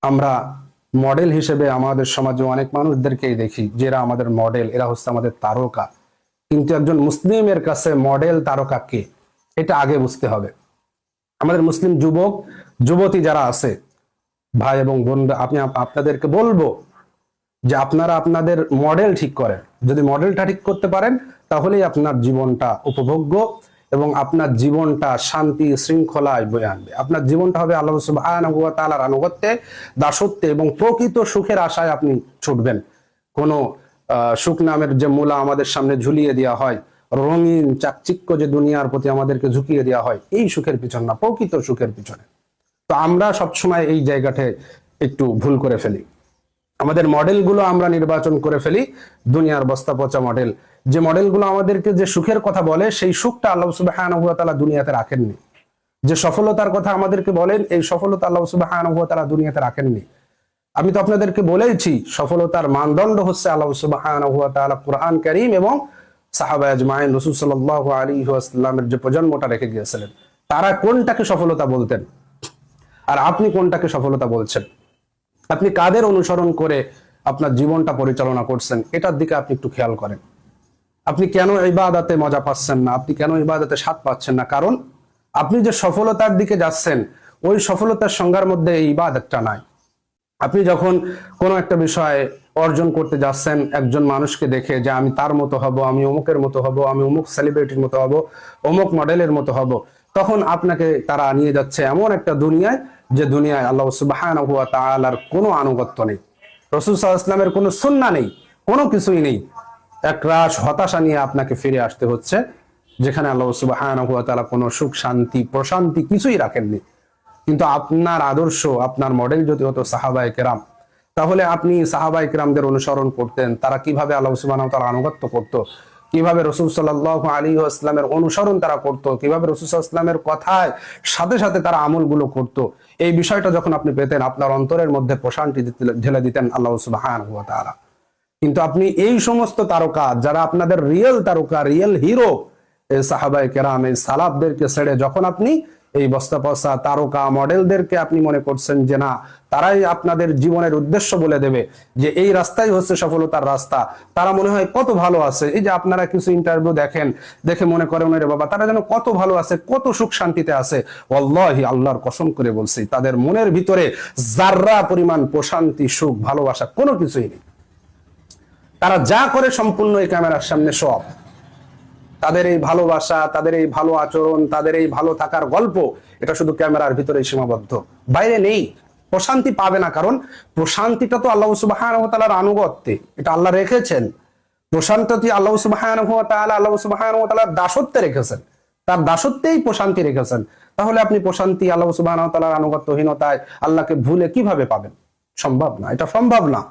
আমরা মডেল হিসেবে আমাদের সমাজে অনেক মানুষদেরকেই দেখি, যারা আমাদের মডেল, এরা হচ্ছে আমাদের তারকা। কিন্তু একজন মুসলিমের কাছে মডেল তারকা কে, এটা আগে বুঝতে হবে। আমাদের মুসলিম যুবক যুবতী যারা আছে, ভাই এবং বোন, আপনাদেরকে বলবো যে আপনারা আপনাদের মডেল ঠিক করেন। যদি মডেলটা ঠিক করতে পারেন তাহলেই আপনার জীবনটা উপভোগ্য এবং আপনার জীবনটা শান্তি শৃঙ্খলায় বয়ে আনবে। আপনার জীবনটা হবে আল্লাহ সুবহানাহু ওয়া তাআলার আনুগত্যে, দাসত্বে এবং প্রকৃত সুখের আশায় আপনি ছুটবেন। কোনো সুখ নামের যে মূলা আমাদের সামনে ঝুলিয়ে দেওয়া হয়, রঙিন চাকচিক্য যে দুনিয়ার প্রতি আমাদেরকে ঝুঁকিয়ে দেওয়া হয়, এই সুখের পিছন না, প্রকৃত সুখের পিছনে। তো আমরা সবসময় এই জায়গাটায় একটু ভুল করে ফেলি। আমাদের মডেলগুলো আমরা নির্বাচন করে ফেলি দুনিয়ার বস্তা পচা মডেল। যে মডেলগুলো আমাদেরকে যে সুখের কথা বলে, সেই সুখটা আল্লাহ সুবহানাহু ওয়া তাআলা দুনিয়াতে রাখেননি। যে সফলতার কথা আমাদেরকে বলেন, এই সফলতা আল্লাহ সুবহানাহু ওয়া তাআলা দুনিয়াতে রাখেননি। আমি তো আপনাদেরকে বলেইছি, সফলতার মানদণ্ড হচ্ছে আল্লাহ সুবহানাহু ওয়া তাআলা কুরআন কারীম এবং সাহাবা আজমাইন, রাসূল সাল্লাল্লাহু আলাইহি ওয়াসাল্লামের যে প্রজন্মটা রেখে গিয়েছিলেন, তারা কোনটাকে সফলতা বলতেন আর আপনি কোনটাকে সফলতা বলছেন। আপনি কাদের অনুসরণ করে আপনার জীবনটা পরিচালনা করছেন, এটার দিকে আপনি একটু খেয়াল করেন। আপনি কেন ইবাদতে মজা পাচ্ছেন না, আপনি কেন ইবাদতে স্বাদ পাচ্ছেন না? কারণ আপনি যে সফলতার দিকে যাচ্ছেন, ওই সফলতার সংজ্ঞার মধ্যে এই ইবাদতটা নাই। আপনি যখন কোনো একটা বিষয় অর্জন করতে যাচ্ছেন, একজন মানুষকে দেখে যে আমি তার মতো হব, আমি অমুকের মতো হব, আমি অমুক সেলিব্রিটির মতো হব, অমুক মডেলের মতো হব, তখন আপনাকে তারা নিয়ে যাচ্ছে এমন একটা দুনিয়ায়, যে দুনিয়ায় আল্লাহ সুবহানাহু ওয়া তাআলার কোনো আনুগত্য নেই, রাসূল সাল্লাল্লাহু আলাইহি ওয়াসাল্লামের কোনো সুন্নাহ নেই, কোনো কিছুই নেই। একরাশ হতাশা নিয়ে আপনাকে ফিরে আসতে হচ্ছে, যেখানে আল্লাহ সুবহানাহু ওয়া তাআলা কোনো সুখ শান্তি প্রশান্তি কিছুই রাখেননি। কিন্তু আপনার আদর্শ, আপনার মডেল যদি হতো সাহাবায়ে কেরাম, তাহলে আপনি সাহাবায়ে কেরামদের অনুসরণ করতেন। তারা কিভাবে আল্লাহ সুবহানাহু ওয়া তাআলার আনুগত্য করতো, কিভাবে রাসূল সাল্লাল্লাহু আলাইহি ওয়াসাল্লামের অনুসরণ তারা করতো, কিভাবে রাসূল সাল্লাল্লাহু আলাইহি ওয়াসাল্লামের কথায় সাথে সাথে তারা আমলগুলো করতো, এই বিষয়টা যখন আপনি পেতেন, আপনার অন্তরের মধ্যে প্রশান্তি ঢেলে দিতেন আল্লাহ সুবহানাহু ওয়া তাআলা। কিন্তু আপনি এই সমস্ত তারকা, যারা আপনাদের রিয়েল তারকা, রিয়েল হিরো, এই সাহাবায়ে কেরাম, এই সালাফদেরকে ছেড়ে যখন আপনি এই বস্তা পচা তারকা মডেলদেরকে আপনি মনে করছেন যে না, তারাই আপনাদের জীবনের উদ্দেশ্য বলে দেবে, যে এই রাস্তাই হচ্ছে সফলতার রাস্তা, তারা মনে হয় কত ভালো আছে। এই যে আপনারা কিছু ইন্টারভিউ দেখেন, দেখে মনে করেন রে বাবা, তারা যেন কত ভালো আছে, কত সুখ শান্তিতে আছে। ওয়াল্লাহি, আল্লাহর কসম করে বলছি, তাদের মনের ভিতরে যাররা পরিমাণ প্রশান্তি, সুখ, ভালোবাসা কোনো কিছুই নেই। তারা যা করে সম্পূর্ণ এই ক্যামেরার সামনে সব। তাদের এই ভালোবাসা, তাদের এই ভালো আচরণ, তাদের এই ভালো থাকার গল্প, এটা শুধু ক্যামেরার ভিতরে সীমাবদ্ধ, বাইরে নেই। প্রশান্তি পাবে না, কারণ প্রশান্তিটা তো আল্লাহ সুবহানাহু ওয়া তাআলার আনুগত্যে, এটা আল্লাহ রেখেছেন। প্রশান্তি আল্লাহ সুবহানাহু ওয়া তাআলার দাসত্বে রেখেছেন, তার দাসত্বেই প্রশান্তি রেখেছেন। তাহলে আপনি প্রশান্তি আল্লাহ সুবহানাহু ওয়া তাআলার আনুগত্যহীনতায় আল্লাহকে ভুলে কিভাবে পাবেন? সম্ভব না, এটা সম্ভব না।